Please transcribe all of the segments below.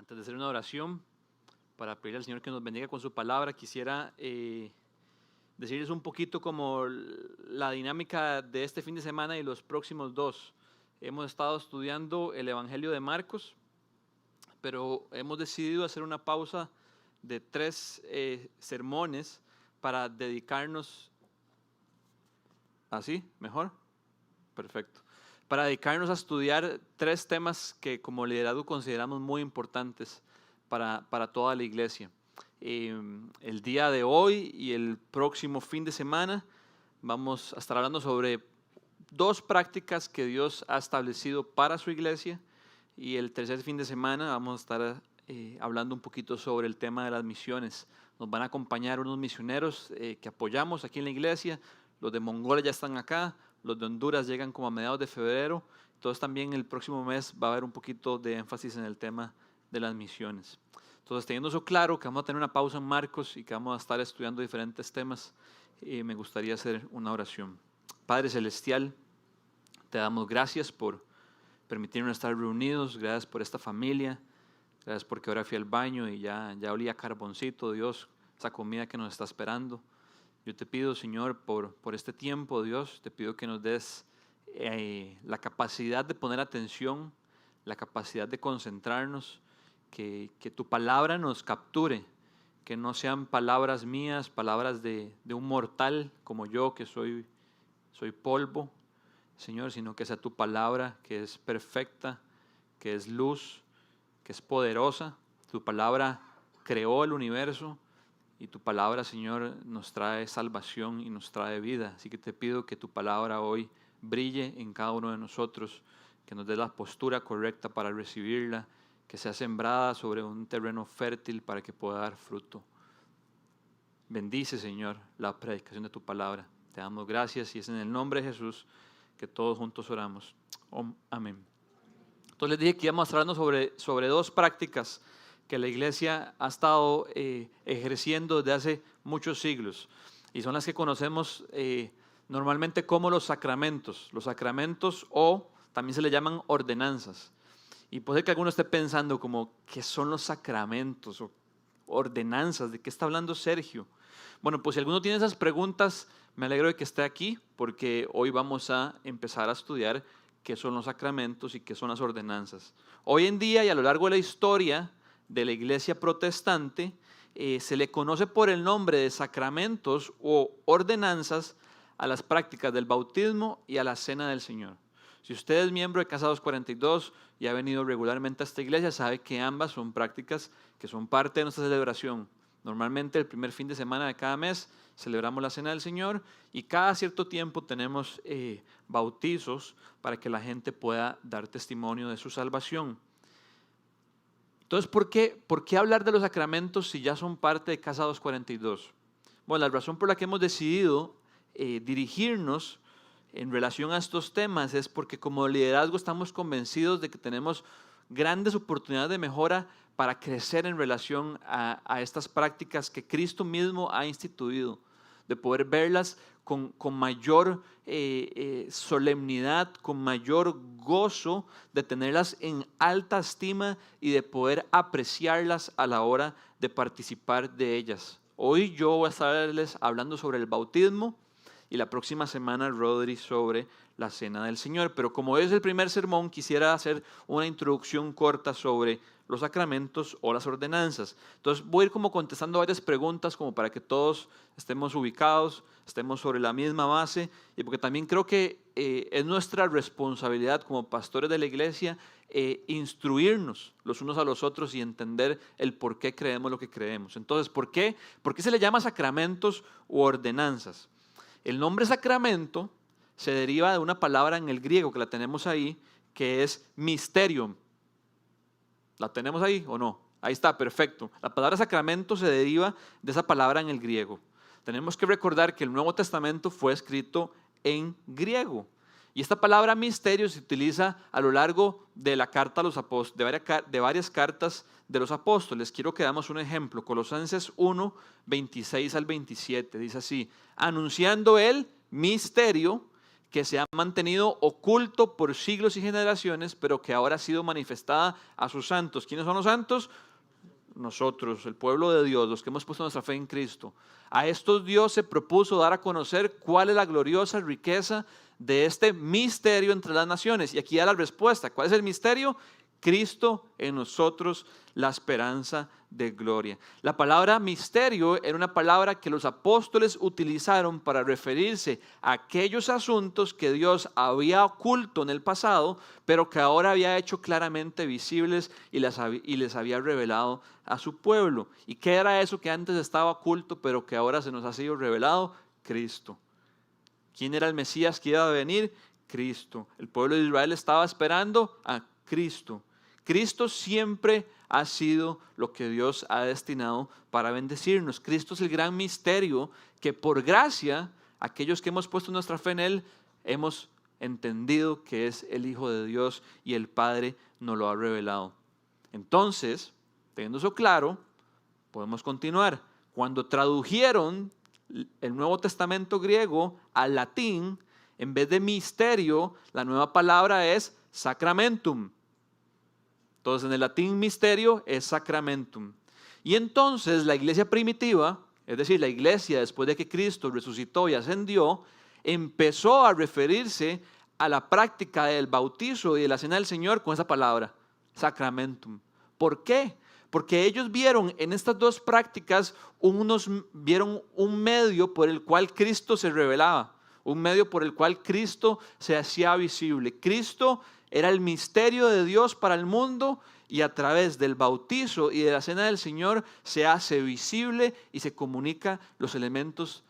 Antes de hacer una oración para pedir al Señor que nos bendiga con su palabra, quisiera decirles un poquito como la dinámica de este fin de semana y los próximos dos. Hemos estado estudiando el Evangelio de Marcos, pero hemos decidido hacer una pausa de 3 sermones para dedicarnos. ¿Así? ¿Mejor? Perfecto. Para dedicarnos a estudiar 3 temas que como liderazgo consideramos muy importantes para toda la iglesia. El día de hoy y el próximo fin de semana vamos a estar hablando sobre 2 prácticas que Dios ha establecido para su iglesia, y el tercer fin de semana vamos a estar hablando un poquito sobre el tema de las misiones. Nos van a acompañar unos misioneros que apoyamos aquí en la iglesia. Los de Mongolia ya están acá, los de Honduras llegan como a mediados de febrero. Entonces también el próximo mes va a haber un poquito de énfasis en el tema de las misiones. Entonces, teniendo eso claro, que vamos a tener una pausa en Marcos y que vamos a estar estudiando diferentes temas, me gustaría hacer una oración. Padre Celestial, te damos gracias por permitirnos estar reunidos, gracias por esta familia, gracias porque ahora fui al baño y ya olía carboncito, Dios, esa comida que nos está esperando. Yo te pido, Señor, por este tiempo, Dios, te pido que nos des la capacidad de poner atención, la capacidad de concentrarnos, que tu palabra nos capture, que no sean palabras mías, palabras de un mortal como yo, que soy polvo, Señor, sino que sea tu palabra, que es perfecta, que es luz, que es poderosa. Tu palabra creó el universo y tu palabra, Señor, nos trae salvación y nos trae vida. Así que te pido que tu palabra hoy brille en cada uno de nosotros, que nos dé la postura correcta para recibirla, que sea sembrada sobre un terreno fértil para que pueda dar fruto. Bendice, Señor, la predicación de tu palabra. Te damos gracias y es en el nombre de Jesús que todos juntos oramos. Amén. Entonces les dije que íbamos a hablar sobre 2 prácticas que la iglesia ha estado ejerciendo desde hace muchos siglos, y son las que conocemos normalmente como los sacramentos. Los sacramentos, o también se le llaman ordenanzas. Y puede que alguno esté pensando como, ¿qué son los sacramentos o ordenanzas? ¿De qué está hablando Sergio? Bueno, pues si alguno tiene esas preguntas, me alegro de que esté aquí, porque hoy vamos a empezar a estudiar qué son los sacramentos y qué son las ordenanzas. Hoy en día y a lo largo de la historia de la iglesia protestante, se le conoce por el nombre de sacramentos o ordenanzas a las prácticas del bautismo y a la cena del Señor. Si usted es miembro de Casa 242 y ha venido regularmente a esta iglesia, sabe que ambas son prácticas que son parte de nuestra celebración. Normalmente el primer fin de semana de cada mes celebramos la Cena del Señor, y cada cierto tiempo tenemos bautizos para que la gente pueda dar testimonio de su salvación. Entonces, ¿por qué hablar de los sacramentos si ya son parte de Casa 242? Bueno, la razón por la que hemos decidido dirigirnos en relación a estos temas es porque como liderazgo estamos convencidos de que tenemos grandes oportunidades de mejora para crecer en relación a estas prácticas que Cristo mismo ha instituido, de poder verlas con mayor solemnidad, con mayor gozo, de tenerlas en alta estima y de poder apreciarlas a la hora de participar de ellas. Hoy yo voy a estarles hablando sobre el bautismo, y la próxima semana Rodri sobre la Cena del Señor. Pero como es el primer sermón, quisiera hacer una introducción corta sobre los sacramentos o las ordenanzas. Entonces voy a ir como contestando varias preguntas como para que todos estemos ubicados, estemos sobre la misma base, y porque también creo que es nuestra responsabilidad como pastores de la iglesia instruirnos los unos a los otros y entender el por qué creemos lo que creemos. Entonces, ¿por qué se le llama sacramentos u ordenanzas? El nombre sacramento se deriva de una palabra en el griego que la tenemos ahí, que es mysterium. ¿La tenemos ahí o no? Ahí está, perfecto. La palabra sacramento se deriva de esa palabra en el griego. Tenemos que recordar que el Nuevo Testamento fue escrito en griego. Y esta palabra misterio se utiliza a lo largo de la carta a los apóstoles, de varias cartas de los apóstoles. Quiero que damos un ejemplo. Colosenses 1, 26 al 27. Dice así: anunciando el misterio que se ha mantenido oculto por siglos y generaciones, pero que ahora ha sido manifestada a sus santos. ¿Quiénes son los santos? Nosotros, el pueblo de Dios, los que hemos puesto nuestra fe en Cristo. A estos Dios se propuso dar a conocer cuál es la gloriosa riqueza de este misterio entre las naciones. Y aquí da la respuesta. ¿Cuál es el misterio? Cristo en nosotros, la esperanza de gloria. La palabra misterio era una palabra que los apóstoles utilizaron para referirse a aquellos asuntos que Dios había oculto en el pasado, pero que ahora había hecho claramente visibles y les había revelado a su pueblo. ¿Y qué era eso que antes estaba oculto, pero que ahora se nos ha sido revelado? Cristo. ¿Quién era el Mesías que iba a venir? Cristo. El pueblo de Israel estaba esperando a Cristo. Cristo siempre ha sido lo que Dios ha destinado para bendecirnos. Cristo es el gran misterio que por gracia, aquellos que hemos puesto nuestra fe en Él, hemos entendido que es el Hijo de Dios y el Padre nos lo ha revelado. Entonces, teniendo eso claro, podemos continuar. Cuando tradujeron el Nuevo Testamento griego al latín, en vez de misterio, la nueva palabra es sacramentum. Entonces, en el latín misterio es sacramentum. Y entonces la iglesia primitiva, es decir, la iglesia después de que Cristo resucitó y ascendió, empezó a referirse a la práctica del bautizo y de la cena del Señor con esa palabra, sacramentum. ¿Por qué? Porque ellos vieron en estas dos prácticas, vieron un medio por el cual Cristo se revelaba, un medio por el cual Cristo se hacía visible. Cristo era el misterio de Dios para el mundo y a través del bautizo y de la cena del Señor se hace visible y se comunica los elementos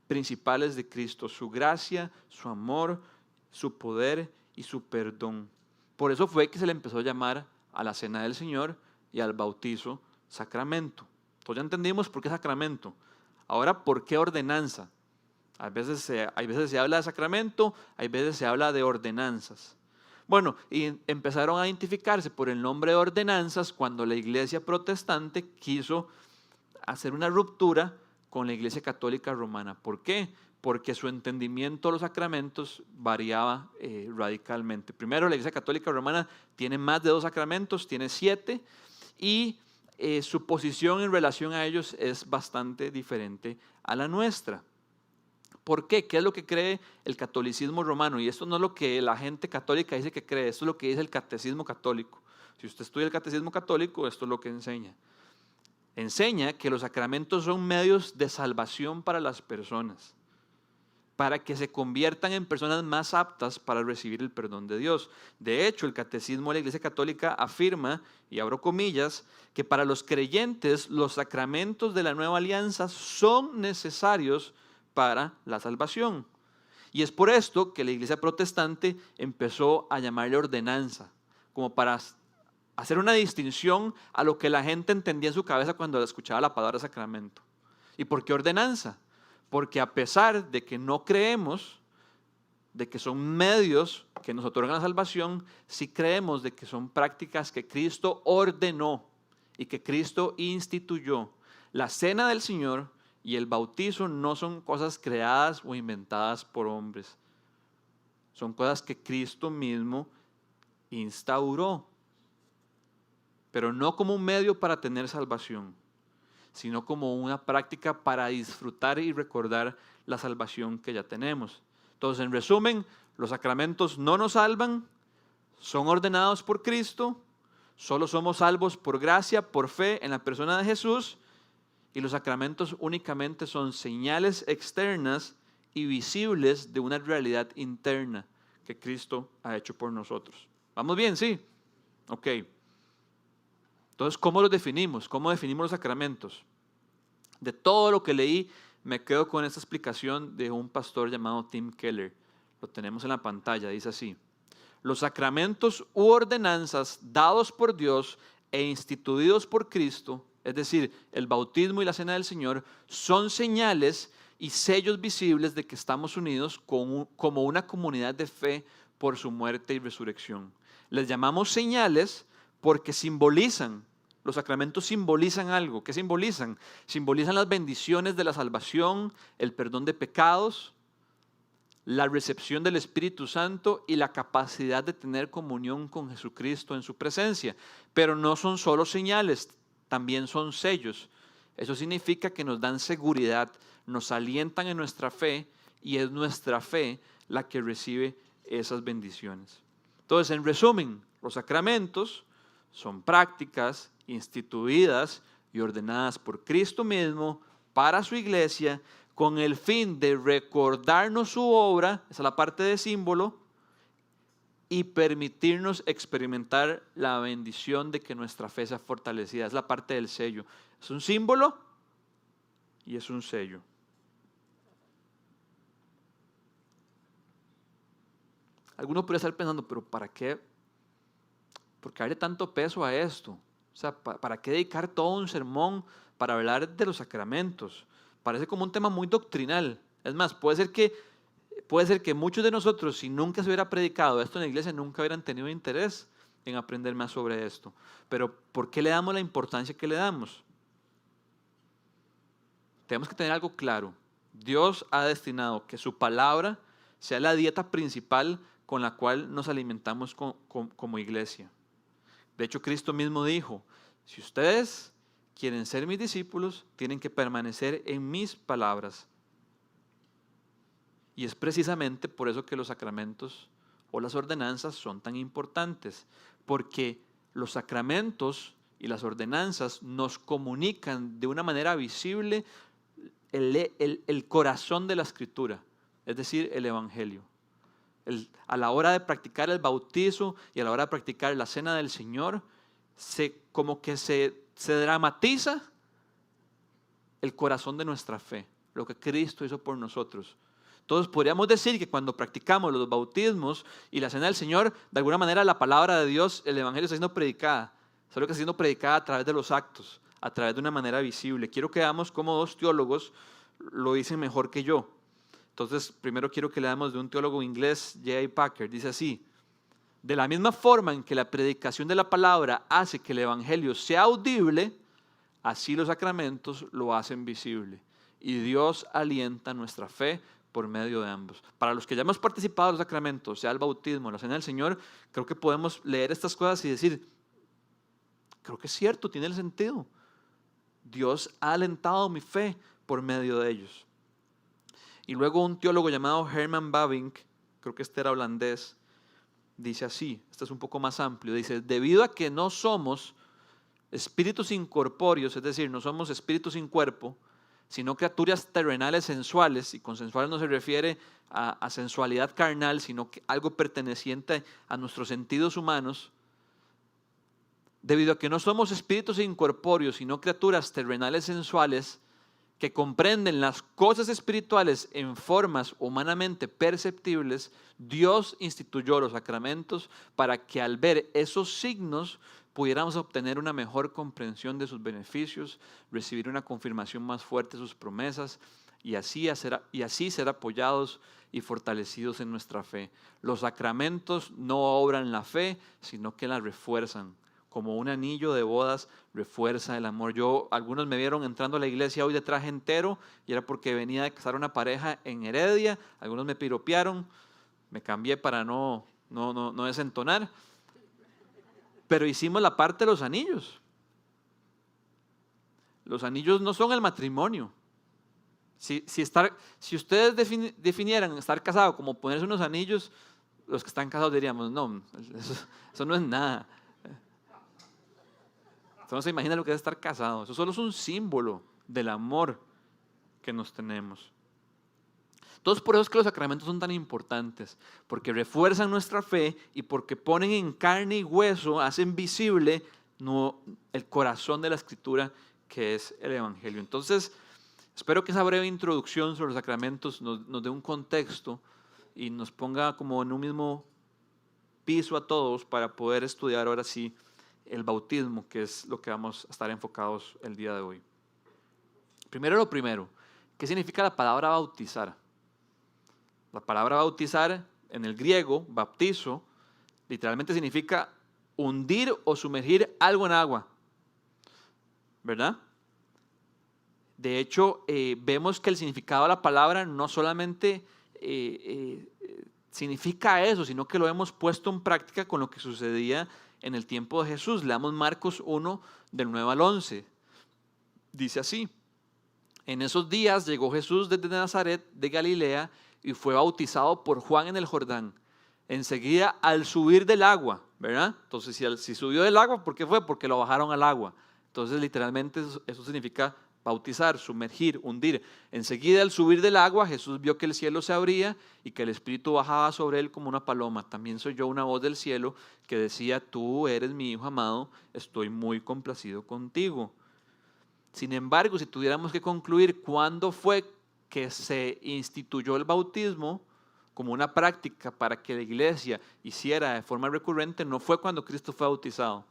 principales de Cristo, su gracia, su amor, su poder y su perdón. Por eso fue que se le empezó a llamar a la cena del Señor y al bautizo sacramento. Entonces ya entendimos por qué sacramento. Ahora, ¿por qué ordenanza? Hay veces se habla de sacramento, hay veces se habla de ordenanzas. Bueno, y empezaron a identificarse por el nombre de ordenanzas cuando la iglesia protestante quiso hacer una ruptura con la iglesia católica romana. ¿Por qué? Porque su entendimiento de los sacramentos variaba radicalmente. Primero, la iglesia católica romana tiene más de 2 sacramentos, tiene 7, y su posición en relación a ellos es bastante diferente a la nuestra. ¿Por qué? ¿Qué es lo que cree el catolicismo romano? Y esto no es lo que la gente católica dice que cree, esto es lo que dice el catecismo católico. Si usted estudia el catecismo católico, esto es lo que enseña. Enseña que los sacramentos son medios de salvación para las personas, para que se conviertan en personas más aptas para recibir el perdón de Dios. De hecho, el catecismo de la Iglesia Católica afirma, y abro comillas, que para los creyentes los sacramentos de la nueva alianza son necesarios para la salvación. Y es por esto que la iglesia protestante empezó a llamarle ordenanza, como para hacer una distinción a lo que la gente entendía en su cabeza cuando escuchaba la palabra sacramento. ¿Y por qué ordenanza? Porque a pesar de que no creemos de que son medios que nos otorgan la salvación, sí creemos de que son prácticas que Cristo ordenó y que Cristo instituyó. La cena del Señor y el bautizo no son cosas creadas o inventadas por hombres. Son cosas que Cristo mismo instauró. Pero no como un medio para tener salvación, sino como una práctica para disfrutar y recordar la salvación que ya tenemos. Entonces, en resumen, los sacramentos no nos salvan, son ordenados por Cristo, solo somos salvos por gracia, por fe en la persona de Jesús. Y los sacramentos únicamente son señales externas y visibles de una realidad interna que Cristo ha hecho por nosotros. ¿Vamos bien? ¿Sí? Ok. Entonces, ¿cómo los definimos? ¿Cómo definimos los sacramentos? De todo lo que leí, me quedo con esta explicación de un pastor llamado Tim Keller. Lo tenemos en la pantalla, dice así: los sacramentos u ordenanzas dados por Dios e instituidos por Cristo, es decir, el bautismo y la cena del Señor, son señales y sellos visibles de que estamos unidos como una comunidad de fe por su muerte y resurrección. Les llamamos señales porque simbolizan, los sacramentos simbolizan algo. ¿Qué simbolizan? Simbolizan las bendiciones de la salvación, el perdón de pecados, la recepción del Espíritu Santo y la capacidad de tener comunión con Jesucristo en su presencia. Pero no son solo señales, también son sellos. Eso significa que nos dan seguridad, nos alientan en nuestra fe y es nuestra fe la que recibe esas bendiciones. Entonces, en resumen, los sacramentos son prácticas instituidas y ordenadas por Cristo mismo para su iglesia con el fin de recordarnos su obra, esa es la parte de símbolo, y permitirnos experimentar la bendición de que nuestra fe sea fortalecida. Es la parte del sello. Es un símbolo y es un sello. Alguno podría estar pensando, pero ¿para qué? ¿Por qué darle tanto peso a esto? O sea, ¿para qué dedicar todo un sermón para hablar de los sacramentos? Parece como un tema muy doctrinal. Es más, puede ser que muchos de nosotros, si nunca se hubiera predicado esto en la iglesia, nunca hubieran tenido interés en aprender más sobre esto. Pero ¿por qué le damos la importancia que le damos? Tenemos que tener algo claro. Dios ha destinado que su palabra sea la dieta principal con la cual nos alimentamos como iglesia. De hecho, Cristo mismo dijo, si ustedes quieren ser mis discípulos, tienen que permanecer en mis palabras. Y es precisamente por eso que los sacramentos o las ordenanzas son tan importantes, porque los sacramentos y las ordenanzas nos comunican de una manera visible el corazón de la Escritura, es decir, el Evangelio. A la hora de practicar el bautizo y a la hora de practicar la cena del Señor, como que se dramatiza el corazón de nuestra fe, lo que Cristo hizo por nosotros. Entonces podríamos decir que cuando practicamos los bautismos y la cena del Señor, de alguna manera la palabra de Dios, el Evangelio está siendo predicada, solo que está siendo predicada a través de los actos, a través de una manera visible. Quiero que veamos cómo dos teólogos lo dicen mejor que yo. Entonces, primero quiero que leamos de un teólogo inglés, J.I. Packer. Dice así: de la misma forma en que la predicación de la palabra hace que el Evangelio sea audible, así los sacramentos lo hacen visible. Y Dios alienta nuestra fe por medio de ambos. Para los que ya hemos participado en los sacramentos, sea el bautismo, la cena del Señor, creo que podemos leer estas cosas y decir, creo que es cierto, tiene el sentido. Dios ha alentado mi fe por medio de ellos. Y luego un teólogo llamado Herman Bavinck, creo que este era holandés, dice así, este es un poco más amplio, dice, debido a que no somos espíritus incorpóreos, es decir, no somos espíritus sin cuerpo, sino criaturas terrenales sensuales, y con sensuales no se refiere a sensualidad carnal, sino que algo perteneciente a nuestros sentidos humanos, debido a que no somos espíritus incorpóreos, sino criaturas terrenales sensuales, que comprenden las cosas espirituales en formas humanamente perceptibles, Dios instituyó los sacramentos para que al ver esos signos pudiéramos obtener una mejor comprensión de sus beneficios, recibir una confirmación más fuerte de sus promesas y así ser apoyados y fortalecidos en nuestra fe. Los sacramentos no obran la fe, sino que la refuerzan. Como un anillo de bodas refuerza el amor. Algunos me vieron entrando a la iglesia hoy de traje entero y era porque venía de casar una pareja en Heredia. Algunos me piropearon, me cambié para no desentonar. Pero hicimos la parte de los anillos. Los anillos no son el matrimonio. Si ustedes definieran estar casado como ponerse unos anillos, los que están casados diríamos, no, eso no es nada. No se imagina lo que es estar casado. Eso solo es un símbolo del amor que nos tenemos. Entonces, por eso es que los sacramentos son tan importantes, porque refuerzan nuestra fe y porque ponen en carne y hueso, hacen visible el corazón de la Escritura, que es el Evangelio. Entonces, espero que esa breve introducción sobre los sacramentos nos dé un contexto y nos ponga como en un mismo piso a todos para poder estudiar ahora sí el bautismo, que es lo que vamos a estar enfocados el día de hoy. Primero, ¿qué significa la palabra bautizar? La palabra bautizar en el griego, baptizo, literalmente significa hundir o sumergir algo en agua, ¿verdad? De hecho, vemos que el significado de la palabra no solamente significa eso, sino que lo hemos puesto en práctica con lo que sucedía en el tiempo de Jesús. Leamos Marcos 1, del 9 al 11. Dice así: en esos días llegó Jesús desde Nazaret de Galilea y fue bautizado por Juan en el Jordán. Enseguida, al subir del agua, ¿verdad? Entonces, si subió del agua, ¿por qué fue? Porque lo bajaron al agua. Entonces, literalmente, eso significa bautizar, sumergir, hundir. Enseguida, al subir del agua, Jesús vio que el cielo se abría y que el Espíritu bajaba sobre él como una paloma. También se oyó una voz del cielo que decía: tú eres mi Hijo amado, estoy muy complacido contigo. Sin embargo, si tuviéramos que concluir cuándo fue que se instituyó el bautismo como una práctica para que la iglesia hiciera de forma recurrente, no fue cuando Cristo fue bautizado,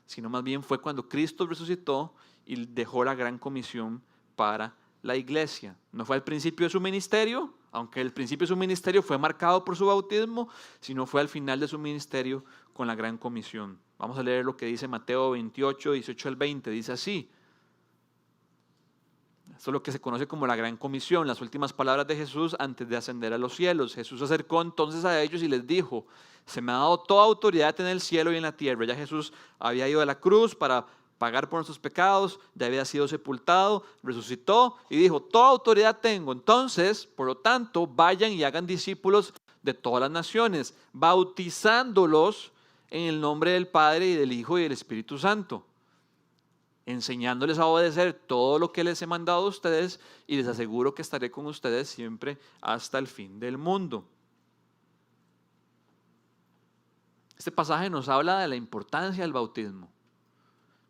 sino más bien fue cuando Cristo resucitó y dejó la gran comisión para la iglesia. No fue al principio de su ministerio, aunque el principio de su ministerio fue marcado por su bautismo, sino fue al final de su ministerio con la gran comisión. Vamos a leer lo que dice Mateo 28, 18 al 20. Dice así: esto es lo que se conoce como la gran comisión, las últimas palabras de Jesús antes de ascender a los cielos. Jesús se acercó entonces a ellos y les dijo: se me ha dado toda autoridad en el cielo y en la tierra. Ya Jesús había ido a la cruz para pagar por nuestros pecados, ya había sido sepultado, resucitó y dijo: toda autoridad tengo. Entonces, por lo tanto, vayan y hagan discípulos de todas las naciones, bautizándolos en el nombre del Padre y del Hijo y del Espíritu Santo, enseñándoles a obedecer todo lo que les he mandado a ustedes, y les aseguro que estaré con ustedes siempre hasta el fin del mundo. Este pasaje nos habla de la importancia del bautismo.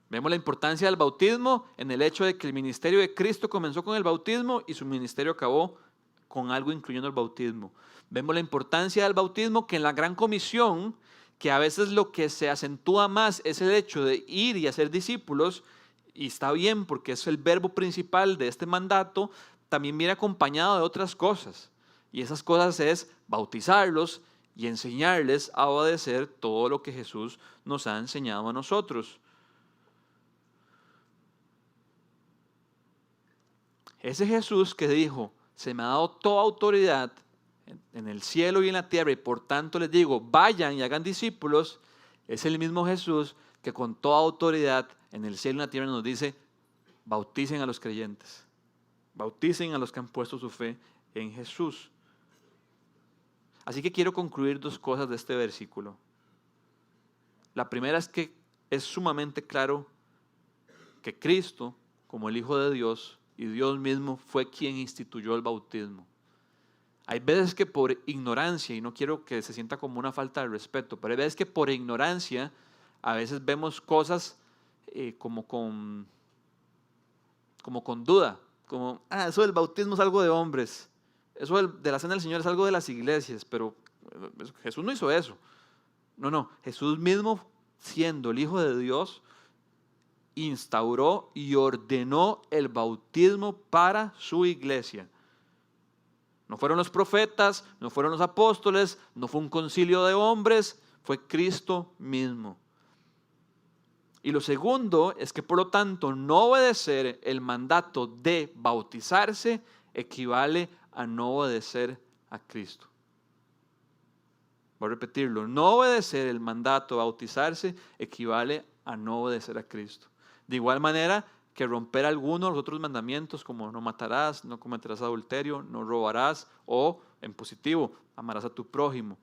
Vemos la importancia del bautismo en el hecho de que el ministerio de Cristo comenzó con el bautismo y su ministerio acabó con algo incluyendo el bautismo. Vemos la importancia del bautismo, que en la gran comisión, que a veces lo que se acentúa más es el hecho de ir y hacer discípulos, y está bien porque es el verbo principal de este mandato, también viene acompañado de otras cosas. Y esas cosas es bautizarlos y enseñarles a obedecer todo lo que Jesús nos ha enseñado a nosotros. Ese Jesús que dijo: se me ha dado toda autoridad en el cielo y en la tierra, y por tanto les digo, vayan y hagan discípulos, es el mismo Jesús que con toda autoridad en el cielo y en la tierra nos dice: bauticen a los creyentes, bauticen a los que han puesto su fe en Jesús. Así que quiero concluir dos cosas de este versículo. La primera es que es sumamente claro que Cristo, como el Hijo de Dios y Dios mismo, fue quien instituyó el bautismo. Hay veces que por ignorancia, y no quiero que se sienta como una falta de respeto, pero hay veces que por ignorancia a veces vemos cosas como con duda, como: eso del bautismo es algo de hombres, eso de la cena del Señor es algo de las iglesias, pero Jesús no hizo eso. No, Jesús mismo, siendo el Hijo de Dios, instauró y ordenó el bautismo para su iglesia. No fueron los profetas, no fueron los apóstoles, no fue un concilio de hombres, fue Cristo mismo. Y lo segundo es que, por lo tanto, no obedecer el mandato de bautizarse equivale a no obedecer a Cristo. Voy a repetirlo: no obedecer el mandato de bautizarse equivale a no obedecer a Cristo. De igual manera que romper algunos de los otros mandamientos, como no matarás, no cometerás adulterio, no robarás, o en positivo, amarás a tu prójimo.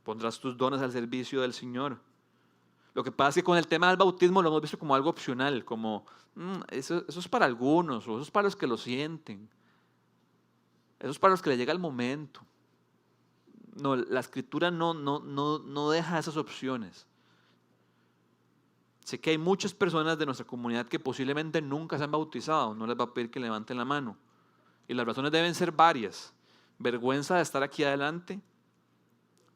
Pondrás tus dones al servicio del Señor. Lo que pasa es que con el tema del bautismo lo hemos visto como algo opcional, como eso es para algunos, o eso es para los que lo sienten, eso es para los que les llega el momento. No, la Escritura no deja esas opciones. Sé que hay muchas personas de nuestra comunidad que posiblemente nunca se han bautizado, no les va a pedir que levanten la mano. Y las razones deben ser varias: vergüenza de estar aquí adelante,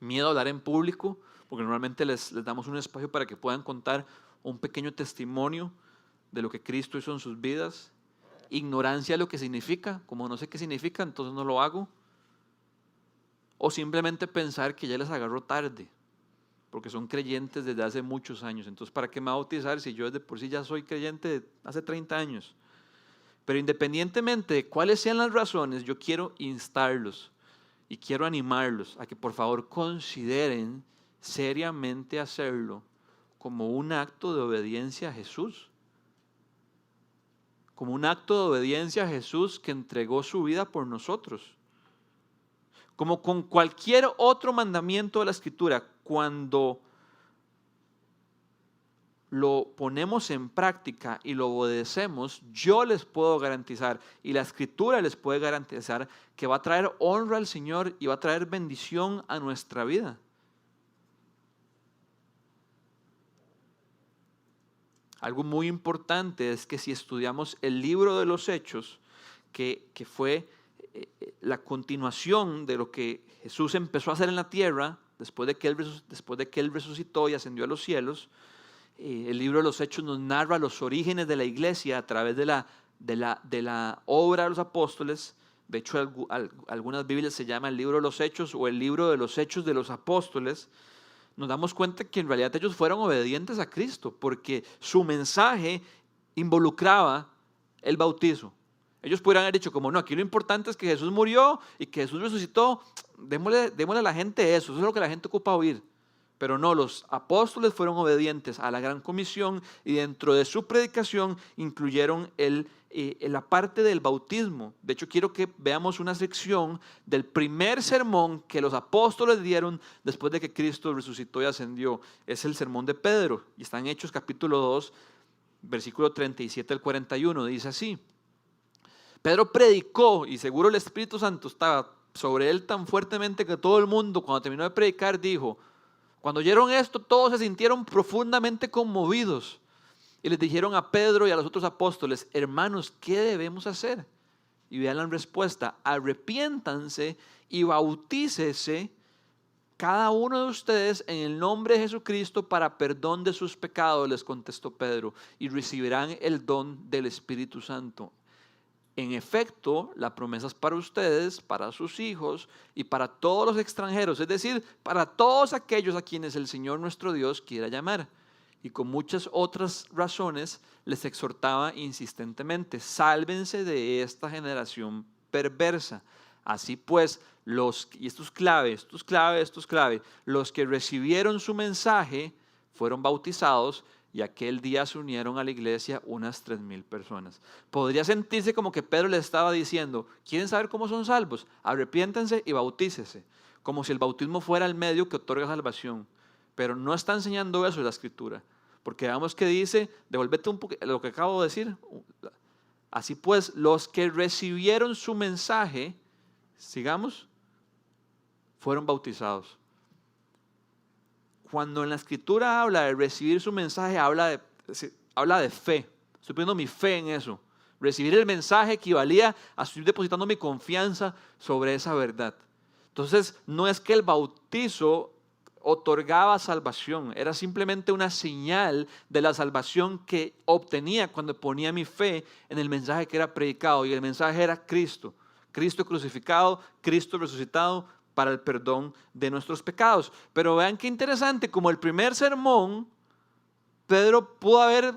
miedo a hablar en público, porque normalmente les damos un espacio para que puedan contar un pequeño testimonio de lo que Cristo hizo en sus vidas, ignorancia de lo que significa, como no sé qué significa, entonces no lo hago, o simplemente pensar que ya les agarró tarde, porque son creyentes desde hace muchos años. Entonces, ¿para qué me bautizar si yo desde por sí ya soy creyente de hace 30 años? Pero independientemente de cuáles sean las razones, yo quiero instarlos y quiero animarlos a que por favor consideren seriamente hacerlo como un acto de obediencia a Jesús. Como un acto de obediencia a Jesús que entregó su vida por nosotros. Como con cualquier otro mandamiento de la Escritura, cuando lo ponemos en práctica y lo obedecemos, yo les puedo garantizar, y la Escritura les puede garantizar, que va a traer honra al Señor y va a traer bendición a nuestra vida. Algo muy importante es que si estudiamos el libro de los Hechos, que fue la continuación de lo que Jesús empezó a hacer en la tierra, después de que Él resucitó y ascendió a los cielos, el libro de los Hechos nos narra los orígenes de la iglesia a través de la obra de los apóstoles. De hecho, algunas Biblias se llama el libro de los Hechos o el libro de los Hechos de los apóstoles. Nos damos cuenta que en realidad ellos fueron obedientes a Cristo porque su mensaje involucraba el bautizo. Ellos pudieran haber dicho como no, aquí lo importante es que Jesús murió y que Jesús resucitó, démosle a la gente eso es lo que la gente ocupa oír. Pero no, los apóstoles fueron obedientes a la gran comisión y dentro de su predicación incluyeron la parte del bautismo. De hecho, quiero que veamos una sección del primer sermón que los apóstoles dieron después de que Cristo resucitó y ascendió. Es el sermón de Pedro y está en Hechos capítulo 2, versículo 37 al 41. Dice así: Pedro predicó y seguro el Espíritu Santo estaba sobre él tan fuertemente que todo el mundo, cuando terminó de predicar, dijo: cuando oyeron esto, todos se sintieron profundamente conmovidos y les dijeron a Pedro y a los otros apóstoles: hermanos, ¿qué debemos hacer? Y vean la respuesta: arrepiéntanse y bautícese cada uno de ustedes en el nombre de Jesucristo para perdón de sus pecados, les contestó Pedro, y recibirán el don del Espíritu Santo. En efecto, la promesa es para ustedes, para sus hijos y para todos los extranjeros, es decir, para todos aquellos a quienes el Señor nuestro Dios quiera llamar. Y con muchas otras razones les exhortaba insistentemente: sálvense de esta generación perversa. Así pues, y esto es clave, los que recibieron su mensaje fueron bautizados, y aquel día se unieron a la iglesia unas 3,000 personas. Podría sentirse como que Pedro le estaba diciendo: ¿quieren saber cómo son salvos? Arrepiéntanse y bautícese. Como si el bautismo fuera el medio que otorga salvación. Pero no está enseñando eso en la Escritura. Porque veamos que dice, devuélvete un poco lo que acabo de decir. Así pues, los que recibieron su mensaje, sigamos, fueron bautizados. Cuando en la Escritura habla de recibir su mensaje, habla de fe. Estoy poniendo mi fe en eso. Recibir el mensaje equivalía a estoy depositando mi confianza sobre esa verdad. Entonces, no es que el bautizo otorgaba salvación, era simplemente una señal de la salvación que obtenía cuando ponía mi fe en el mensaje que era predicado. Y el mensaje era Cristo. Cristo crucificado, Cristo resucitado, para el perdón de nuestros pecados. Pero vean qué interesante, como el primer sermón, Pedro pudo haber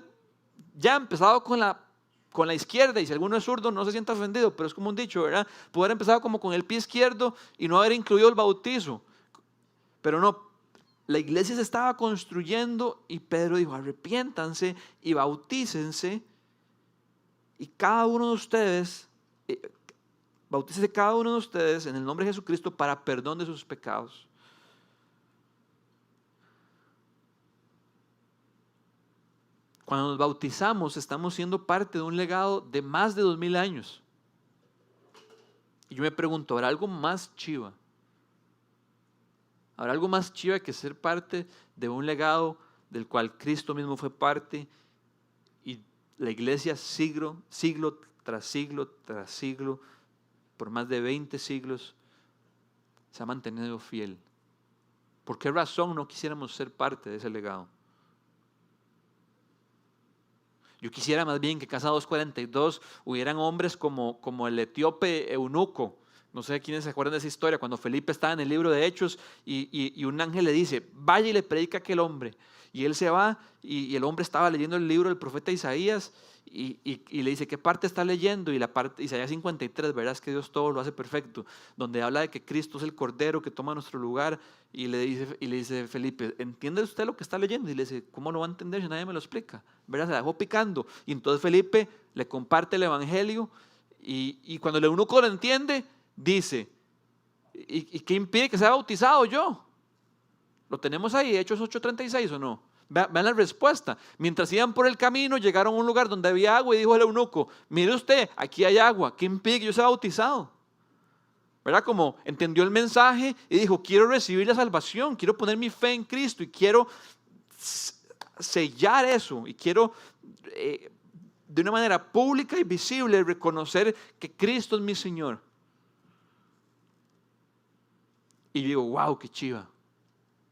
ya empezado con la izquierda, y si alguno es zurdo no se sienta ofendido, pero es como un dicho, ¿verdad? Pudo haber empezado como con el pie izquierdo y no haber incluido el bautizo. Pero no, la iglesia se estaba construyendo y Pedro dijo: arrepiéntanse y bautícense, y cada uno de ustedes... bautícese cada uno de ustedes en el nombre de Jesucristo para perdón de sus pecados. Cuando nos bautizamos, estamos siendo parte de un legado de más de 2,000 años. Y yo me pregunto, ¿habrá algo más chiva? ¿Habrá algo más chiva que ser parte de un legado del cual Cristo mismo fue parte y la iglesia siglo tras siglo, por más de 20 siglos, se ha mantenido fiel? ¿Por qué razón no quisiéramos ser parte de ese legado? Yo quisiera más bien que Casa 242 hubieran hombres como el etíope eunuco. No sé quiénes se acuerdan de esa historia, cuando Felipe estaba en el libro de Hechos y un ángel le dice: vaya y le predica a aquel hombre. Y él se va y el hombre estaba leyendo el libro del profeta Isaías y le dice, ¿qué parte está leyendo? Y la parte, Isaías 53, verás que Dios todo lo hace perfecto, donde habla de que Cristo es el Cordero que toma nuestro lugar. Y le dice Felipe, ¿entiende usted lo que está leyendo? Y le dice, ¿cómo lo va a entender si nadie me lo explica? ¿Verdad? Se la dejó picando. Y entonces Felipe le comparte el evangelio y cuando el eunuco lo entiende, dice, ¿y qué impide que sea bautizado yo? ¿Lo tenemos ahí, Hechos 8:36 o no? Vean la respuesta. Mientras iban por el camino, llegaron a un lugar donde había agua y dijo el eunuco, mire usted, aquí hay agua, ¿qué impide que yo sea bautizado? ¿Verdad? Como entendió el mensaje y dijo, quiero recibir la salvación, quiero poner mi fe en Cristo y quiero sellar eso y quiero de una manera pública y visible reconocer que Cristo es mi Señor. Y yo digo, wow, qué chiva.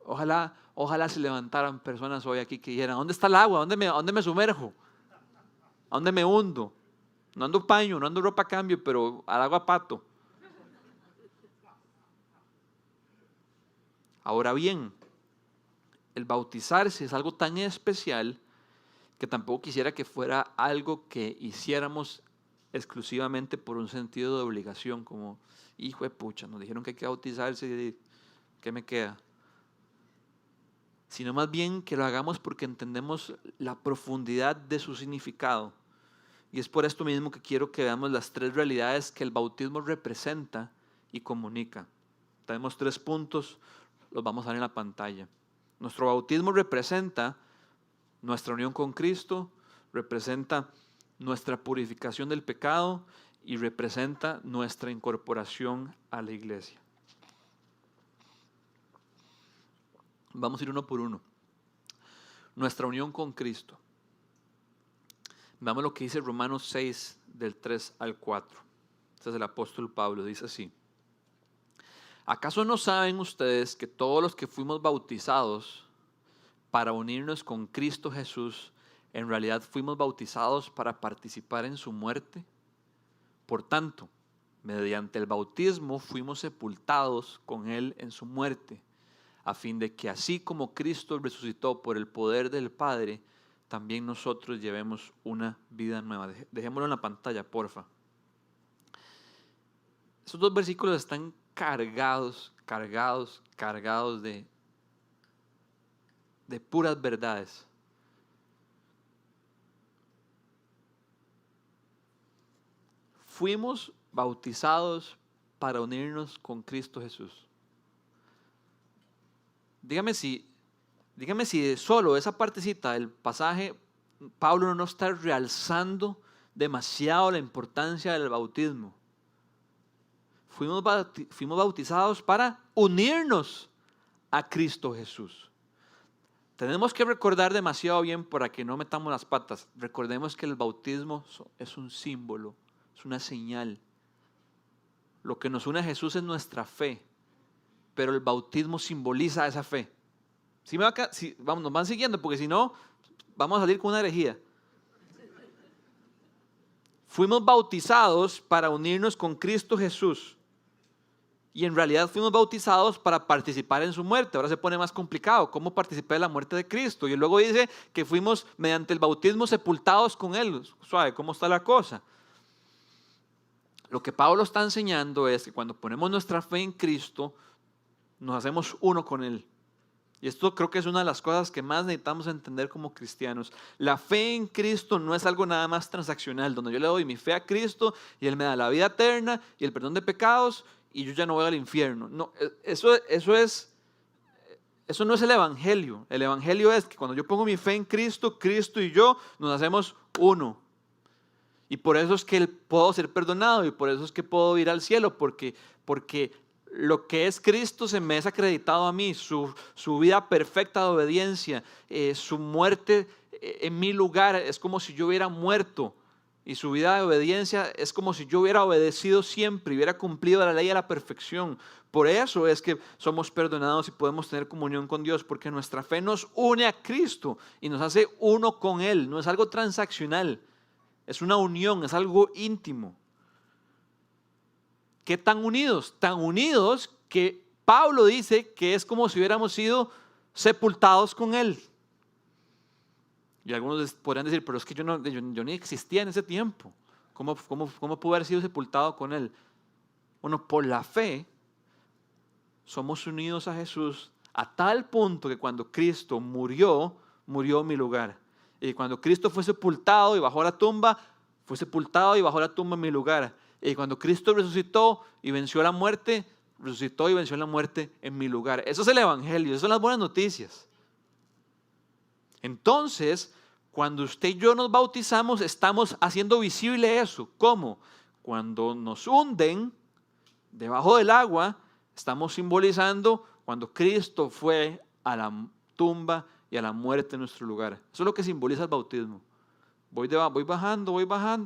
Ojalá se levantaran personas hoy aquí que dijeran, ¿dónde está el agua? ¿Dónde me sumerjo? ¿A dónde me hundo? No ando paño, no ando ropa a cambio, pero al agua pato. Ahora bien, el bautizarse es algo tan especial que tampoco quisiera que fuera algo que hiciéramos exclusivamente por un sentido de obligación, como, hijo de pucha, nos dijeron que hay que bautizarse, ¿qué me queda? Sino más bien que lo hagamos porque entendemos la profundidad de su significado. Y es por esto mismo que quiero que veamos las tres realidades que el bautismo representa y comunica. Tenemos 3 puntos, los vamos a ver en la pantalla. Nuestro bautismo representa nuestra unión con Cristo, representa nuestra purificación del pecado y representa nuestra incorporación a la iglesia. Vamos a ir uno por uno. Nuestra unión con Cristo. Veamos lo que dice Romanos 6, del 3 al 4. Este es el apóstol Pablo, dice así. ¿Acaso no saben ustedes que todos los que fuimos bautizados para unirnos con Cristo Jesús, en realidad fuimos bautizados para participar en su muerte? Por tanto, mediante el bautismo fuimos sepultados con Él en su muerte, a fin de que así como Cristo resucitó por el poder del Padre, también nosotros llevemos una vida nueva. Dejémoslo en la pantalla, porfa. Esos 2 versículos están cargados de puras verdades. Fuimos bautizados para unirnos con Cristo Jesús. Dígame si de solo esa partecita del pasaje, Pablo no está realzando demasiado la importancia del bautismo. Fuimos bautizados para unirnos a Cristo Jesús. Tenemos que recordar demasiado bien para que no metamos las patas. Recordemos que el bautismo es un símbolo, es una señal. Lo que nos une a Jesús es nuestra fe, pero el bautismo simboliza esa fe. Nos van siguiendo, porque si no, vamos a salir con una herejía. Fuimos bautizados para unirnos con Cristo Jesús. Y en realidad fuimos bautizados para participar en su muerte. Ahora se pone más complicado. ¿Cómo participé de la muerte de Cristo? Y luego dice que fuimos mediante el bautismo sepultados con Él. Suave, ¿cómo está la cosa? Lo que Pablo está enseñando es que cuando ponemos nuestra fe en Cristo, nos hacemos uno con Él. Y esto creo que es una de las cosas que más necesitamos entender como cristianos. La fe en Cristo no es algo nada más transaccional, donde yo le doy mi fe a Cristo y Él me da la vida eterna y el perdón de pecados y yo ya no voy al infierno. No, eso no es el evangelio. El evangelio es que cuando yo pongo mi fe en Cristo, Cristo y yo nos hacemos uno. Y por eso es que puedo ser perdonado y por eso es que puedo ir al cielo, porque lo que es Cristo se me es acreditado a mí, su vida perfecta de obediencia, su muerte en mi lugar es como si yo hubiera muerto. Y su vida de obediencia es como si yo hubiera obedecido siempre y hubiera cumplido la ley a la perfección. Por eso es que somos perdonados y podemos tener comunión con Dios, porque nuestra fe nos une a Cristo y nos hace uno con Él. No es algo transaccional, es una unión, es algo íntimo. ¿Qué tan unidos? Tan unidos que Pablo dice que es como si hubiéramos sido sepultados con Él. Y algunos podrían decir, pero es que yo ni existía en ese tiempo. ¿Cómo pudo haber sido sepultado con él? Bueno, por la fe somos unidos a Jesús a tal punto que cuando Cristo murió en mi lugar. Y cuando Cristo fue sepultado y bajó a la tumba, fue sepultado y bajó a la tumba en mi lugar. Y cuando Cristo resucitó y venció la muerte, resucitó y venció la muerte en mi lugar. Eso es el Evangelio, esas son las buenas noticias. Entonces, cuando usted y yo nos bautizamos, estamos haciendo visible eso. ¿Cómo? Cuando nos hunden debajo del agua, estamos simbolizando cuando Cristo fue a la tumba y a la muerte en nuestro lugar. Eso es lo que simboliza el bautismo. Voy bajando,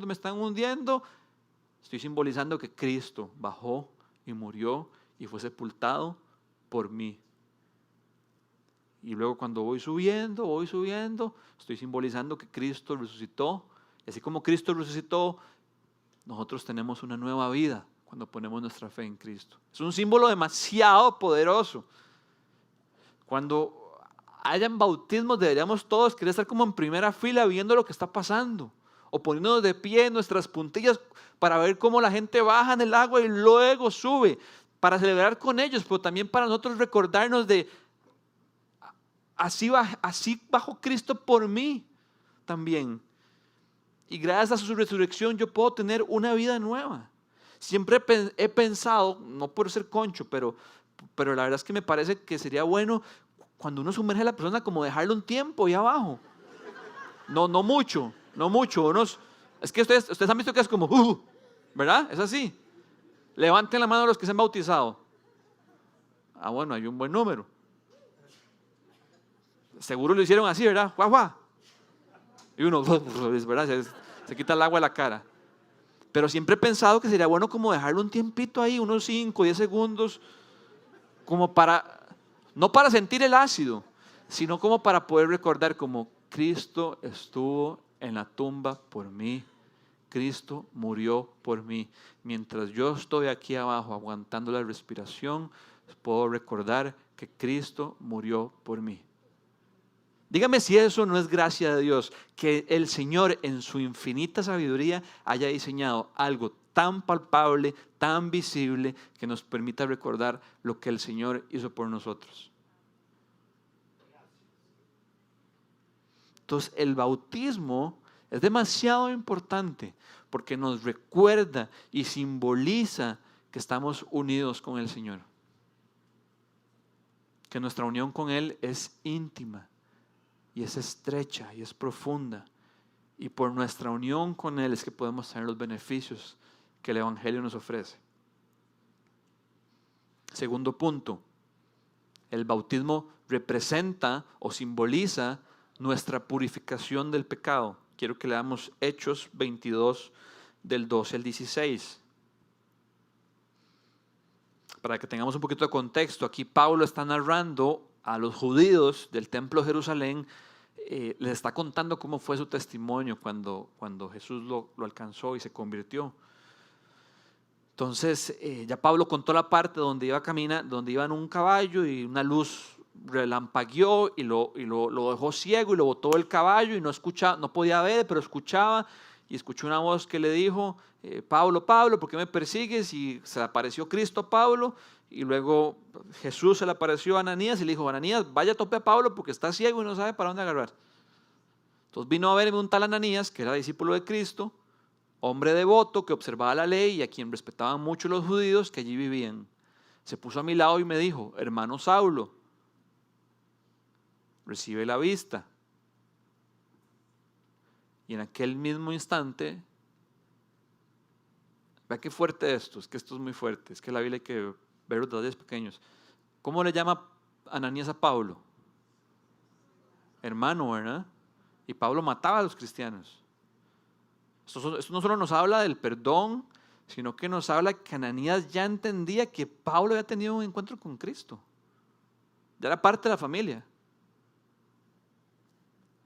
me están hundiendo. Estoy simbolizando que Cristo bajó y murió y fue sepultado por mí. Y luego cuando voy subiendo, estoy simbolizando que Cristo resucitó. Y así como Cristo resucitó, nosotros tenemos una nueva vida cuando ponemos nuestra fe en Cristo. Es un símbolo demasiado poderoso. Cuando hayan bautismos, deberíamos todos querer estar como en primera fila viendo lo que está pasando. O poniéndonos de pie en nuestras puntillas para ver cómo la gente baja en el agua y luego sube. Para celebrar con ellos, pero también para nosotros recordarnos de así bajó Cristo por mí también. Y gracias a su resurrección yo puedo tener una vida nueva. Siempre he pensado, no por ser concho, pero la verdad es que me parece que sería bueno cuando uno sumerge a la persona como dejarlo un tiempo ahí abajo. No mucho. Es que ustedes han visto que es como, ¿verdad? Es así. Levanten la mano los que se han bautizado. Ah, bueno, hay un buen número. Seguro lo hicieron así, ¿verdad? ¡Guau! Y uno, ¿verdad? Se quita el agua de la cara. Pero siempre he pensado que sería bueno como dejarlo un tiempito ahí, unos 5, 10 segundos, como no para sentir el ácido, sino como para poder recordar como Cristo estuvo en la tumba por mí. Cristo murió por mí. Mientras yo estoy aquí abajo aguantando la respiración, puedo recordar que Cristo murió por mí. Dígame si eso no es gracia de Dios, que el Señor en su infinita sabiduría haya diseñado algo tan palpable, tan visible, que nos permita recordar lo que el Señor hizo por nosotros. Entonces, el bautismo es demasiado importante porque nos recuerda y simboliza que estamos unidos con el Señor. Que nuestra unión con Él es íntima. Y es estrecha y es profunda. Y por nuestra unión con Él es que podemos tener los beneficios que el Evangelio nos ofrece. Segundo punto, el bautismo representa o simboliza nuestra purificación del pecado. Quiero que leamos Hechos 22, del 12 al 16. Para que tengamos un poquito de contexto, aquí Pablo está narrando a los judíos del templo de Jerusalén, les está contando cómo fue su testimonio cuando Jesús lo alcanzó y se convirtió. Entonces ya Pablo contó la parte donde iba en un caballo y una luz relampagueó y lo dejó ciego y lo botó del caballo y no podía ver, pero escuchaba, y escuchó una voz que le dijo, Pablo, ¿por qué me persigues? Y se le apareció Cristo a Pablo. Y luego Jesús se le apareció a Ananías y le dijo, Ananías, vaya a tope a Pablo porque está ciego y no sabe para dónde agarrar. Entonces vino a verme un tal Ananías, que era discípulo de Cristo, hombre devoto que observaba la ley y a quien respetaban mucho los judíos que allí vivían. Se puso a mi lado y me dijo, hermano Saulo, recibe la vista. Y en aquel mismo instante, vea qué fuerte esto, es que esto es muy fuerte, es que la Biblia hay que ver los detalles pequeños. ¿Cómo le llama Ananías a Pablo? Hermano, ¿verdad? Y Pablo mataba a los cristianos. Esto no solo nos habla del perdón, sino que nos habla que Ananías ya entendía que Pablo había tenido un encuentro con Cristo. Ya era parte de la familia.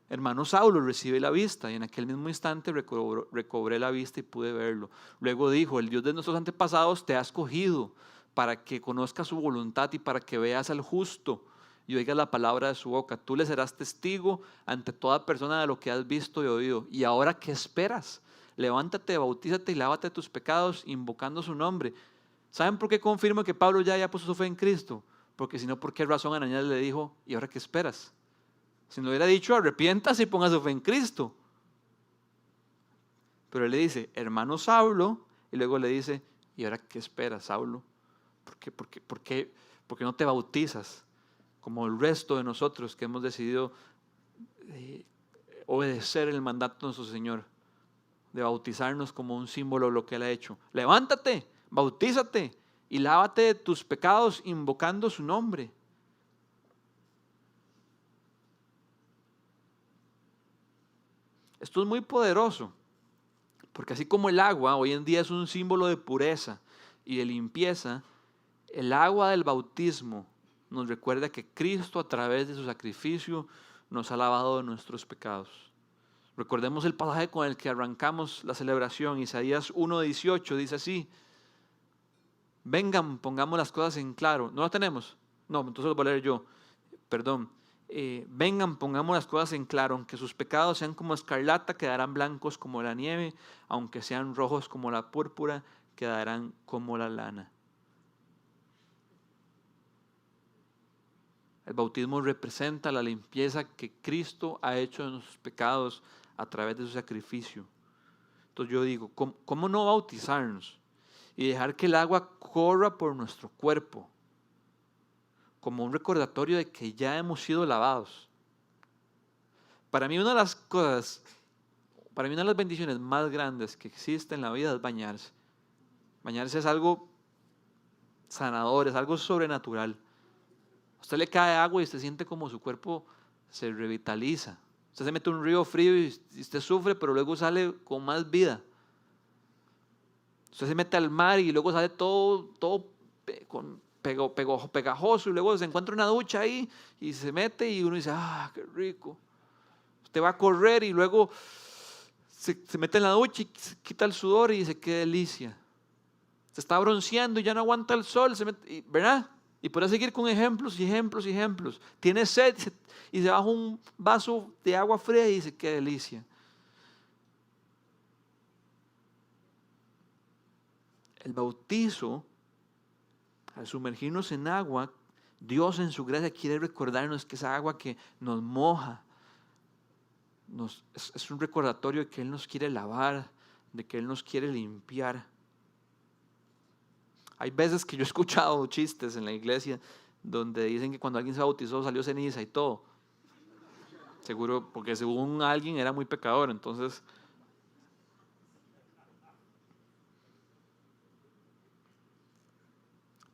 Hermano Saulo, recibe la vista, y en aquel mismo instante recobré la vista y pude verlo. Luego dijo, el Dios de nuestros antepasados te ha escogido para que conozcas su voluntad y para que veas al justo y oigas la palabra de su boca. Tú le serás testigo ante toda persona de lo que has visto y oído. ¿Y ahora qué esperas? Levántate, bautízate y lávate tus pecados invocando su nombre. ¿Saben por qué confirmo que Pablo ya haya puesto su fe en Cristo? Porque si no, ¿por qué razón Ananías le dijo, ¿y ahora qué esperas? Si no hubiera dicho, arrepiéntase y ponga su fe en Cristo. Pero él le dice, hermano Saulo, y luego le dice, ¿y ahora qué esperas, Saulo? ¿Por qué no te bautizas como el resto de nosotros que hemos decidido obedecer el mandato de nuestro Señor, de bautizarnos como un símbolo de lo que Él ha hecho? Levántate, bautízate y lávate de tus pecados invocando su nombre. Esto es muy poderoso, porque así como el agua hoy en día es un símbolo de pureza y de limpieza, el agua del bautismo nos recuerda que Cristo a través de su sacrificio nos ha lavado de nuestros pecados. Recordemos el pasaje con el que arrancamos la celebración, Isaías 1:18, dice así, vengan, pongamos las cosas en claro. ¿No la tenemos? No, entonces lo voy a leer yo. Perdón. Vengan, pongamos las cosas en claro, aunque sus pecados sean como escarlata, quedarán blancos como la nieve, aunque sean rojos como la púrpura, quedarán como la lana. El bautismo representa la limpieza que Cristo ha hecho de nuestros pecados a través de su sacrificio. Entonces yo digo, ¿cómo no bautizarnos y dejar que el agua corra por nuestro cuerpo como un recordatorio de que ya hemos sido lavados? Para mí una de las cosas, para mí una de las bendiciones más grandes que existe en la vida es bañarse. Bañarse es algo sanador, es algo sobrenatural. A usted le cae agua y usted siente como su cuerpo se revitaliza. Usted se mete en un río frío y usted sufre, pero luego sale con más vida. Usted se mete al mar y luego sale todo pegajoso y luego se encuentra una ducha ahí y se mete y uno dice, ¡ah, qué rico! Usted va a correr y luego se mete en la ducha y se quita el sudor y dice, ¡qué delicia! Se está bronceando y ya no aguanta el sol, ¿verdad? Y puede seguir con ejemplos y ejemplos y ejemplos. Tiene sed y se baja un vaso de agua fría y dice, qué delicia. El bautizo, al sumergirnos en agua, Dios en su gracia quiere recordarnos que esa agua que nos moja, es un recordatorio de que Él nos quiere lavar, de que Él nos quiere limpiar. Hay veces que yo he escuchado chistes en la iglesia donde dicen que cuando alguien se bautizó salió ceniza y todo. Seguro, porque según alguien era muy pecador, entonces.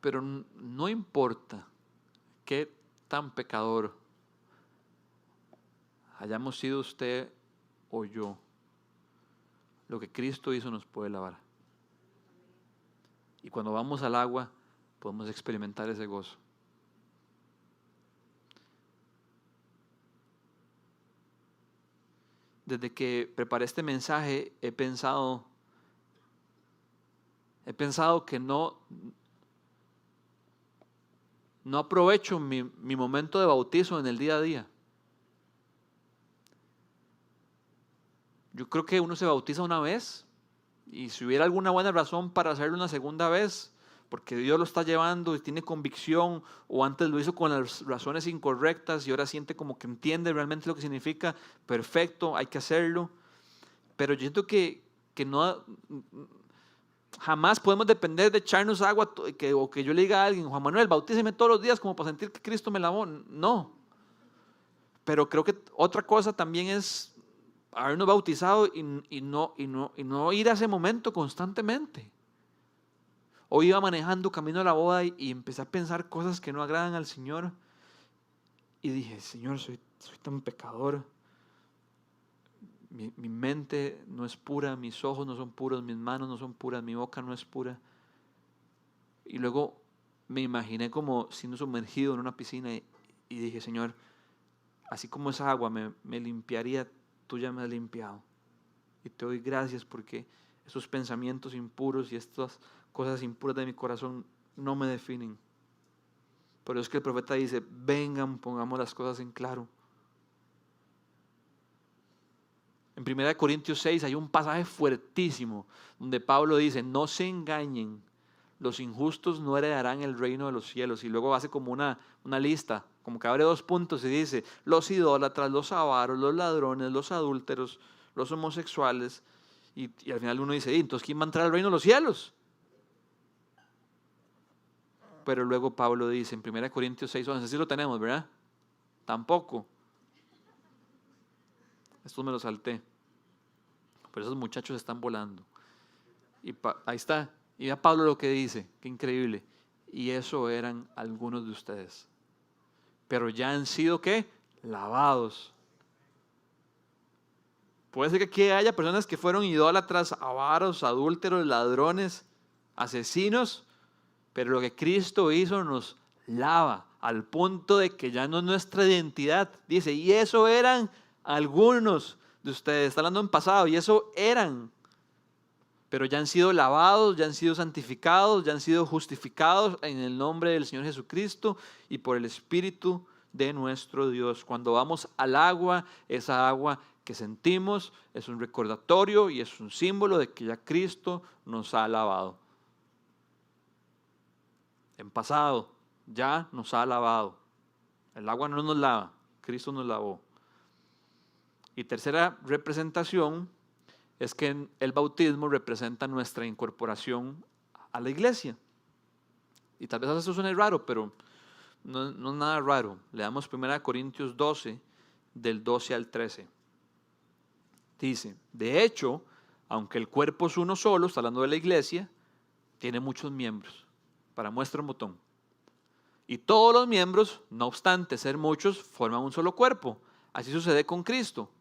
Pero no importa qué tan pecador hayamos sido usted o yo, lo que Cristo hizo nos puede lavar. Y cuando vamos al agua, podemos experimentar ese gozo. Desde que preparé este mensaje, he pensado que no aprovecho mi momento de bautizo en el día a día. Yo creo que uno se bautiza una vez y si hubiera alguna buena razón para hacerlo una segunda vez, porque Dios lo está llevando y tiene convicción, o antes lo hizo con las razones incorrectas y ahora siente como que entiende realmente lo que significa, perfecto, hay que hacerlo. Pero yo siento que no, jamás podemos depender de echarnos agua o que yo le diga a alguien, Juan Manuel, bautíceme todos los días como para sentir que Cristo me lavó. No. Pero creo que otra cosa también es habernos bautizado y no ir a ese momento constantemente. Hoy iba manejando camino a la boda y empecé a pensar cosas que no agradan al Señor. Y dije, Señor, soy tan pecador. Mi mente no es pura, mis ojos no son puros, mis manos no son puras, mi boca no es pura. Y luego me imaginé como siendo sumergido en una piscina y dije, Señor, así como esa agua me limpiaría, tú ya me has limpiado. Y te doy gracias porque esos pensamientos impuros y estas cosas impuras de mi corazón no me definen. Por eso es que el profeta dice, vengan, pongamos las cosas en claro. En 1 Corintios 6 hay un pasaje fuertísimo donde Pablo dice, no se engañen, los injustos no heredarán el reino de los cielos. Y luego hace como una lista, como que abre 2 puntos y dice, los idólatras, los avaros, los ladrones, los adúlteros, los homosexuales. Y al final uno dice, entonces ¿quién va a entrar al reino de los cielos? Pero luego Pablo dice en 1 Corintios 6, 11, sí lo tenemos, ¿verdad? Tampoco. Esto me lo salté. Pero esos muchachos están volando. Y ahí está. Y vea Pablo lo que dice. Qué increíble. Y eso eran algunos de ustedes. Pero ya han sido, ¿qué? Lavados. Puede ser que aquí haya personas que fueron idólatras, avaros, adúlteros, ladrones, asesinos. Pero lo que Cristo hizo nos lava al punto de que ya no es nuestra identidad. Dice, y eso eran algunos de ustedes. Está hablando en pasado, y eso eran. Pero ya han sido lavados, ya han sido santificados, ya han sido justificados en el nombre del Señor Jesucristo y por el Espíritu de nuestro Dios. Cuando vamos al agua, esa agua que sentimos es un recordatorio y es un símbolo de que ya Cristo nos ha lavado. En pasado, ya nos ha lavado. El agua no nos lava, Cristo nos lavó. Y tercera representación es que el bautismo representa nuestra incorporación a la iglesia. Y tal vez eso suene raro, pero no es nada raro. Leamos 1 Corintios 12, del 12 al 13. Dice, de hecho, aunque el cuerpo es uno solo, está hablando de la iglesia, tiene muchos miembros. Para muestra un botón. Y todos los miembros, no obstante ser muchos, forman un solo cuerpo. Así sucede con Cristo.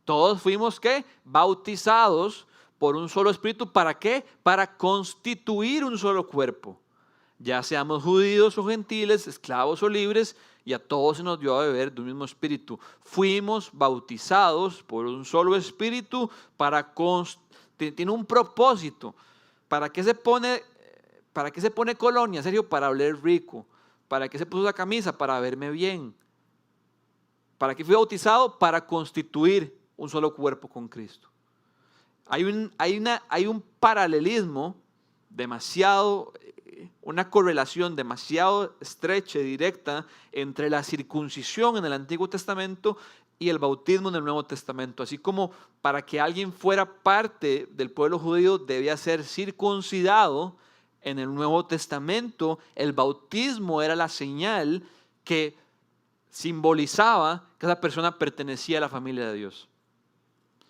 Todos fuimos, ¿qué? Bautizados por un solo espíritu. ¿Para qué? Para constituir un solo cuerpo. Ya seamos judíos o gentiles, esclavos o libres, y a todos se nos dio a beber de un mismo espíritu. Fuimos bautizados por un solo espíritu para tiene un propósito. ¿Para qué se pone colonia, Sergio? Para oler rico. ¿Para qué se puso la camisa? Para verme bien. ¿Para qué fui bautizado? Para constituir un solo cuerpo con Cristo. Hay un paralelismo demasiado, una correlación demasiado estrecha y directa entre la circuncisión en el Antiguo Testamento y el bautismo en el Nuevo Testamento. Así como para que alguien fuera parte del pueblo judío debía ser circuncidado, en el Nuevo Testamento el bautismo era la señal que simbolizaba que esa persona pertenecía a la familia de Dios.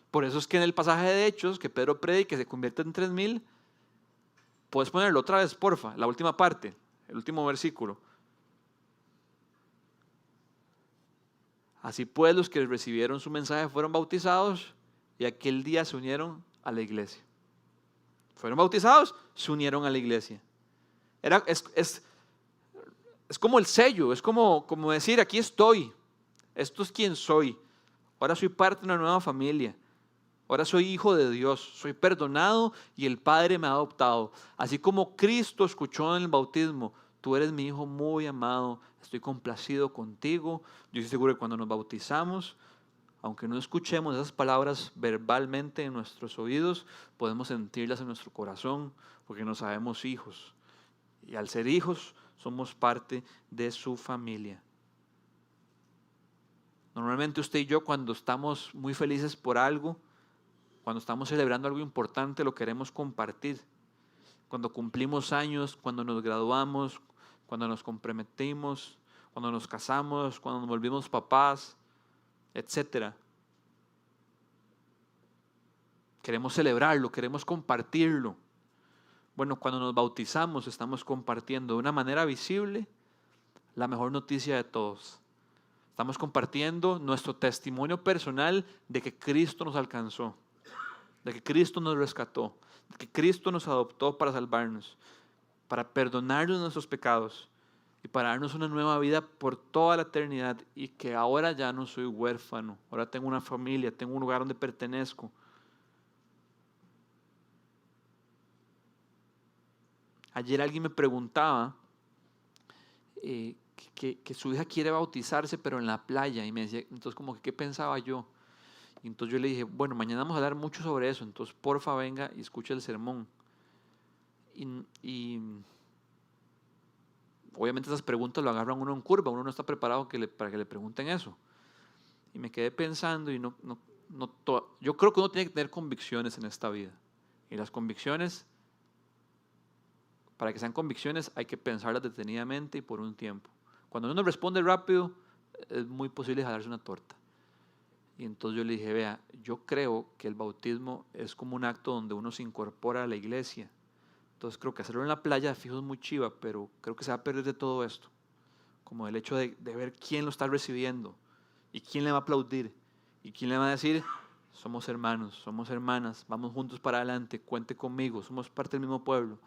Por eso es que en el pasaje de Hechos que Pedro predica, que se convierte en 3,000, puedes ponerlo otra vez, porfa, la última parte, el último versículo. Así pues, los que recibieron su mensaje fueron bautizados y aquel día se unieron a la iglesia. Fueron bautizados, se unieron a la iglesia. Es como el sello, es como decir, aquí estoy, esto es quien soy. Ahora soy parte de una nueva familia. Ahora soy hijo de Dios, soy perdonado y el Padre me ha adoptado. Así como Cristo escuchó en el bautismo, tú eres mi hijo muy amado, estoy complacido contigo. Yo estoy seguro que cuando nos bautizamos, aunque no escuchemos esas palabras verbalmente en nuestros oídos, podemos sentirlas en nuestro corazón porque nos sabemos hijos. Y al ser hijos, somos parte de su familia. Normalmente usted y yo, cuando estamos muy felices por algo, cuando estamos celebrando algo importante, lo queremos compartir. Cuando cumplimos años, cuando nos graduamos, cuando nos comprometimos, cuando nos casamos, cuando nos volvimos papás, etc. Queremos celebrarlo, queremos compartirlo. Bueno, cuando nos bautizamos estamos compartiendo de una manera visible la mejor noticia de todos. Estamos compartiendo nuestro testimonio personal de que Cristo nos alcanzó, de que Cristo nos rescató, de que Cristo nos adoptó para salvarnos, para perdonarnos nuestros pecados y para darnos una nueva vida por toda la eternidad, y que ahora ya no soy huérfano, ahora tengo una familia, tengo un lugar donde pertenezco. Ayer alguien me preguntaba que que su hija quiere bautizarse, pero en la playa. Y me decía, entonces como que, ¿qué pensaba yo? Y entonces yo le dije, bueno, mañana vamos a hablar mucho sobre eso, entonces porfa venga y escuche el sermón. Y obviamente esas preguntas lo agarran uno en curva, uno no está preparado para que le pregunten eso. Y me quedé pensando y yo creo que uno tiene que tener convicciones en esta vida. Y las convicciones, para que sean convicciones, hay que pensarlas detenidamente y por un tiempo. Cuando uno responde rápido, es muy posible jalarse una torta. Y entonces yo le dije, vea, yo creo que el bautismo es como un acto donde uno se incorpora a la iglesia. Entonces creo que hacerlo en la playa, fijo, es muy chiva, pero creo que se va a perder de todo esto. Como el hecho de ver quién lo está recibiendo y quién le va a aplaudir y quién le va a decir, somos hermanos, somos hermanas, vamos juntos para adelante, cuente conmigo, somos parte del mismo pueblo.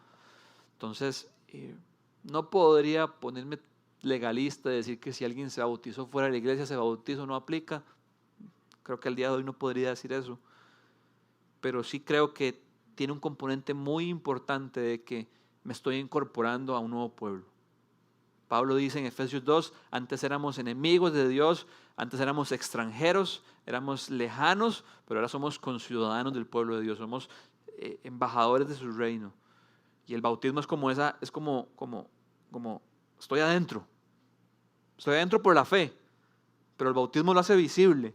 Entonces, no podría ponerme legalista y decir que si alguien se bautizó fuera de la iglesia, ese bautizo no aplica. Creo que al día de hoy no podría decir eso. Pero sí creo que tiene un componente muy importante de que me estoy incorporando a un nuevo pueblo. Pablo dice en Efesios 2, antes éramos enemigos de Dios, antes éramos extranjeros, éramos lejanos, pero ahora somos conciudadanos del pueblo de Dios, somos embajadores de su reino. Y el bautismo es como estoy adentro por la fe, pero el bautismo lo hace visible.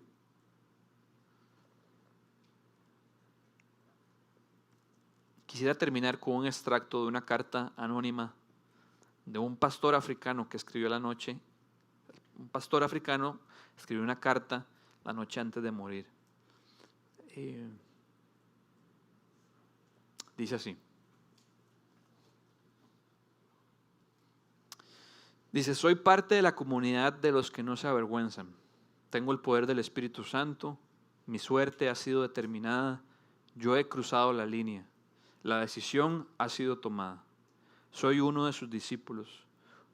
Quisiera terminar con un extracto de una carta anónima de un pastor africano que escribió la noche. Un pastor africano escribió una carta la noche antes de morir. Dice así. Dice, soy parte de la comunidad de los que no se avergüenzan. Tengo el poder del Espíritu Santo. Mi suerte ha sido determinada. Yo he cruzado la línea. La decisión ha sido tomada. Soy uno de sus discípulos.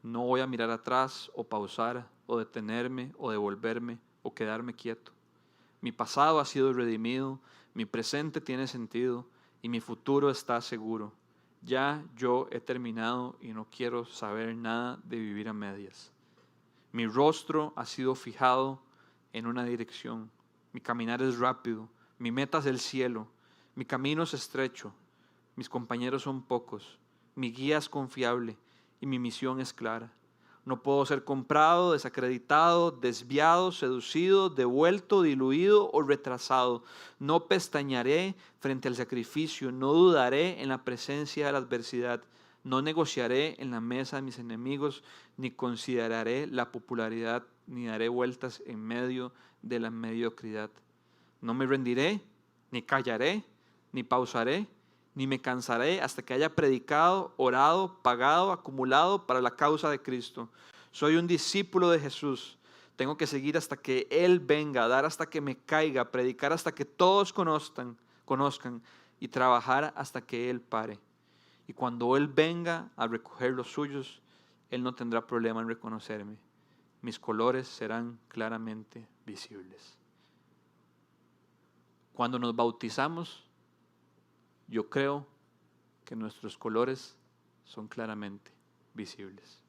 No voy a mirar atrás o pausar o detenerme o devolverme o quedarme quieto. Mi pasado ha sido redimido, mi presente tiene sentido y mi futuro está seguro. Ya yo he terminado y no quiero saber nada de vivir a medias. Mi rostro ha sido fijado en una dirección. Mi caminar es rápido. Mi meta es el cielo. Mi camino es estrecho. Mis compañeros son pocos. Mi guía es confiable y mi misión es clara. No puedo ser comprado, desacreditado, desviado, seducido, devuelto, diluido o retrasado. No pestañearé frente al sacrificio, no dudaré en la presencia de la adversidad. No negociaré en la mesa de mis enemigos, ni consideraré la popularidad, ni daré vueltas en medio de la mediocridad. No me rendiré, ni callaré, ni pausaré, ni me cansaré hasta que haya predicado, orado, pagado, acumulado para la causa de Cristo. Soy un discípulo de Jesús. Tengo que seguir hasta que Él venga, dar hasta que me caiga, predicar hasta que todos conozcan y trabajar hasta que Él pare. Y cuando Él venga a recoger los suyos, Él no tendrá problema en reconocerme. Mis colores serán claramente visibles. Cuando nos bautizamos, yo creo que nuestros colores son claramente visibles.